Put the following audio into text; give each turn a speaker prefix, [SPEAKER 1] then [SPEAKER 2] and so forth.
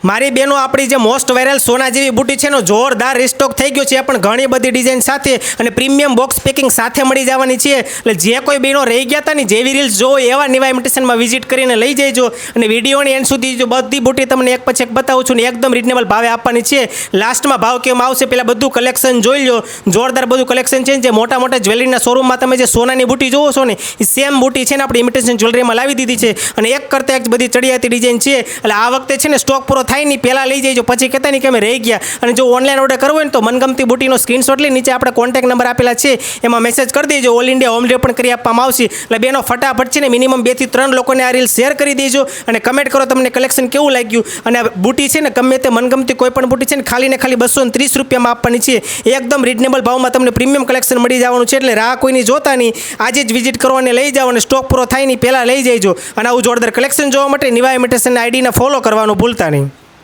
[SPEAKER 1] મારી બેનો આપણી જે મોસ્ટ વાયરલ સોના જેવી બુટી છે એનો જોરદાર રિસ્ટોક થઈ ગયો છે, પણ ઘણી બધી ડિઝાઇન સાથે અને પ્રીમિયમ બોક્સ પેકિંગ સાથે મળી જવાની છે. એટલે જે કોઈ બેનો રહી ગયા હતા ને જેવી રીલ્સ જોવો એવા નિવા ઇમિટેશનમાં વિઝિટ કરીને લઈ જજો. અને વિડીયોની એન્ડ સુધી જો બધી બુટી તમને એક પછી એક બતાવું છું ને એકદમ રિઝનેબલ ભાવે આપવાની છે. લાસ્ટમાં ભાવ કેમ આવશે પહેલાં બધું કલેક્શન જોઈ લો. જોરદાર બધું કલેક્શન છે. જે મોટા મોટા જ્વેલરીના શોરૂમમાં તમે જે સોનાની બુટી જોવો છો ને એ સેમ બુટી છે ને આપણે ઇમિટેશન જ્વેલરીમાં લાવી દીધી છે. અને એક કરતાં એક બધી ચડિયાતી ડિઝાઇન છે. એટલે આ વખતે છે ને સ્ટોક પૂરો થાય નહીં પહેલાં લઈ જઈજો, પછી કહેતા નહીં કે અમે રહી ગયા. અને જો ઓનલાઈન ઓર્ડર કરવો હોય ને તો મનગમતી બુટીનો સ્ક્રીનશોટ લઈ નીચે આપણે કોન્ટેક્ટ નંબર આપેલા છે એમાં મેસેજ કરી દેજો. ઓલ ઇન્ડિયા હોમ ડિલિવરી પણ કરી આપવામાં આવશે. એટલે બેનો ફટાફટ છે ને મિનિમમ 2 થી 3 લોકોને આ રીલ શેર કરી દેજો અને કમેન્ટ કરો તમને કલેક્શન કેવું લાગ્યું. અને આ બુટી છે ને ગમે તે મનગમતી કોઈ પણ બુટી છે ને ખાલી 230 રૂપિયામાં આપવાની છે. એકદમ રિઝનેબલ ભાવમાં તમને પ્રીમિયમ કલેક્શન મળી જવાનું છે. એટલે રાહ કોઈની જોતા નહીં, આજે જ વિઝિટ કરો અને લઈ જાઓ. અને સ્ટોક પૂરો થાય નહીં પહેલાં લઈ જઈજો. અને આવું જોરદાર કલેક્શન જોવા માટે નિવા ઇમિટેશન આઈડીને ફોલો કરવાનું ભૂલતા નહીં.